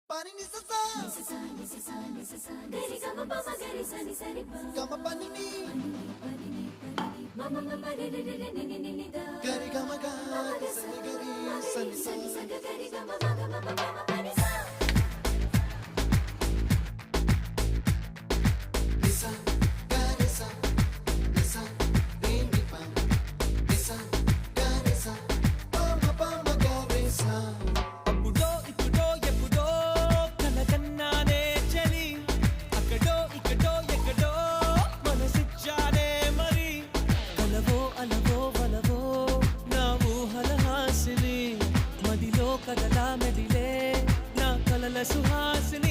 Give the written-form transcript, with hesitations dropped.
pani ni sa sa gari ga ma pa ma gari sa ni sa ri pa ga ma pani ni ma ma ma ma re re re ni ni ni da gari ga ma ga sa ni gari sa ni sa gari ga ma ma ga ma pa ma pani sa ni sa gari sa ni sa ni ni pa ni sa gari sa pa ma gari sa కదలా మెదిలే నా కలల సుహాసిని